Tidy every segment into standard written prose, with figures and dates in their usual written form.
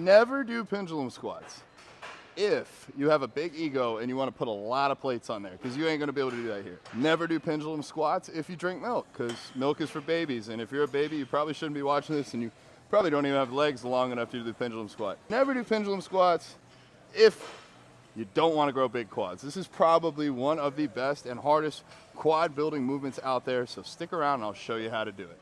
Never do pendulum squats if you have a big ego and you want to put a lot of plates on there, because you ain't going to be able to do that here. Never do pendulum squats if you drink milk, because milk is for babies, and if you're a baby, you probably shouldn't be watching this, and you probably don't even have legs long enough to do the pendulum squat. Never do pendulum squats if you don't want to grow big quads. This is probably one of the best and hardest quad building movements out there, so stick around and I'll show you how to do it.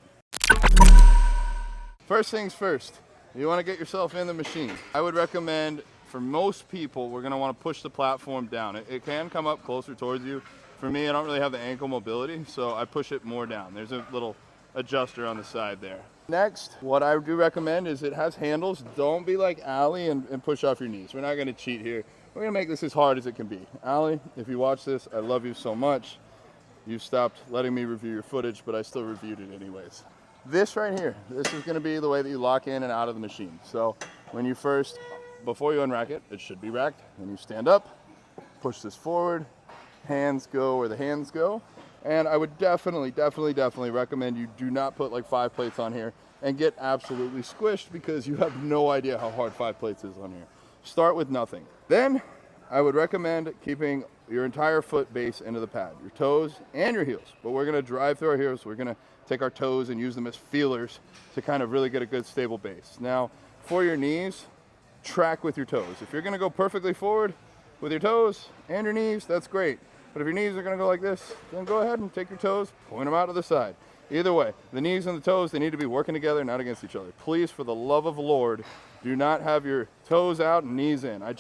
First things first, you want to get yourself in the machine. I would recommend, for most people, we're going to want to push the platform down. It can come up closer towards you. For me, I don't really have the ankle mobility, so I push it more down. There's a little adjuster on the side there. Next, what I do recommend is it has handles. Don't be like Allie and push off your knees. We're not going to cheat here. We're going to make this as hard as it can be. Allie, if you watch this, I love you so much. You stopped letting me review your footage, but I still reviewed it anyways. This right here, this is going to be the way that you lock in and out of the machine. So when you first, before you unrack it, it should be racked. When you stand up, push this forward, hands go where the hands go. And I would definitely recommend you do not put like 5 plates on here and get absolutely squished, because you have no idea how hard 5 plates is on here. Start with nothing. Then I would recommend keeping your entire foot base into the pad, your toes and your heels. But we're gonna drive through our heels. We're gonna take our toes and use them as feelers to kind of really get a good stable base. Now, for your knees, track with your toes. If you're gonna go perfectly forward with your toes and your knees, that's great. But if your knees are gonna go like this, then go ahead and take your toes, point them out to the side. Either way, the knees and the toes, they need to be working together, not against each other. Please, for the love of the Lord, do not have your toes out and knees in. I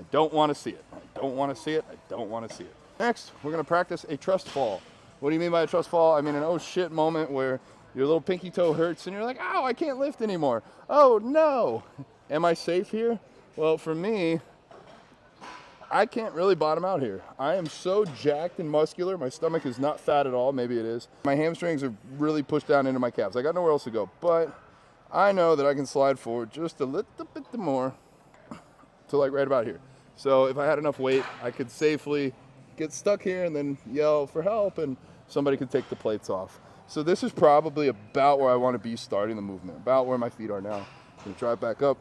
don't wanna see it. I don't wanna see it. I don't wanna see it. Next, we're gonna practice a trust fall. What do you mean by a trust fall? I mean an oh shit moment where your little pinky toe hurts and you're like, ow, I can't lift anymore. Oh no. Am I safe here? Well, for me, I can't really bottom out here. I am so jacked and muscular. My stomach is not fat at all. Maybe it is. My hamstrings are really pushed down into my calves. I got nowhere else to go, but I know that I can slide forward just a little bit more to like right about here. So if I had enough weight, I could safely get stuck here and then yell for help and somebody could take the plates off. So this is probably about where I want to be starting the movement, about where my feet are now. I'm gonna drive back up.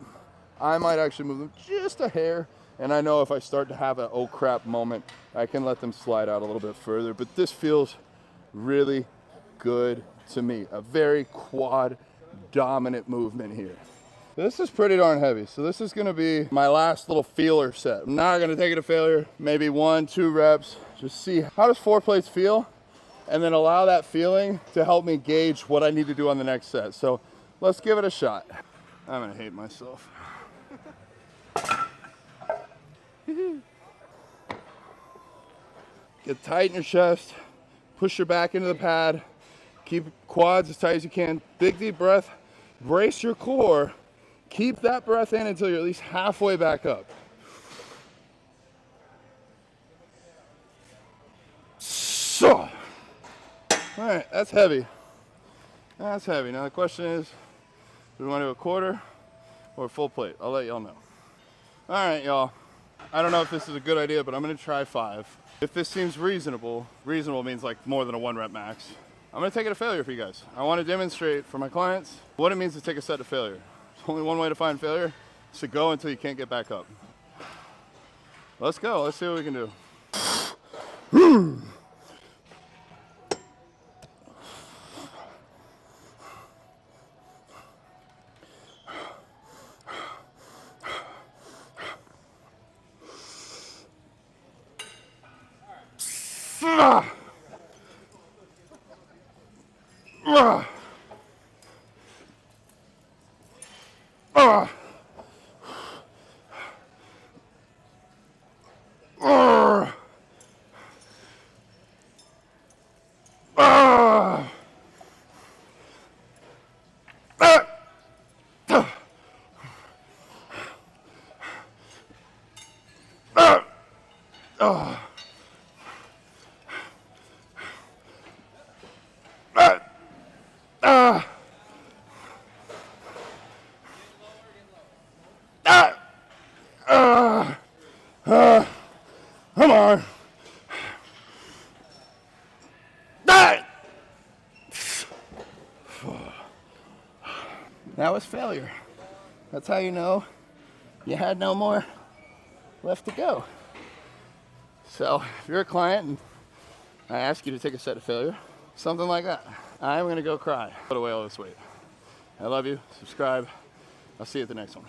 I might actually move them just a hair, and I know if I start to have an oh crap moment, I can let them slide out a little bit further, but this feels really good to me. A very quad dominant movement here. This is pretty darn heavy, so this is gonna be my last little feeler set. I'm not gonna take it to failure, maybe 1-2 reps, just see how does 4 plates feel, and then allow that feeling to help me gauge what I need to do on the next set. So let's give it a shot. I'm gonna hate myself. Get tight in your chest, push your back into the pad, keep quads as tight as you can, big deep breath, brace your core, keep that breath in until you're at least halfway back up. So, all right, that's heavy. That's heavy. Now the question is, do we want to do a quarter or a full plate? I'll let y'all know. All right, y'all. I don't know if this is a good idea, but I'm gonna try 5. If this seems reasonable means like more than a 1 rep max, I'm gonna take it to failure for you guys. I wanna demonstrate for my clients what it means to take a set to failure. There's only one way to find failure, it's to go until you can't get back up. Let's go, let's see what we can do. Come on. That was failure. That's how you know you had no more left to go. So if you're a client and I ask you to take a set of failure, something like that, I'm gonna go cry. Put away all this weight. I love you, subscribe. I'll see you at the next one.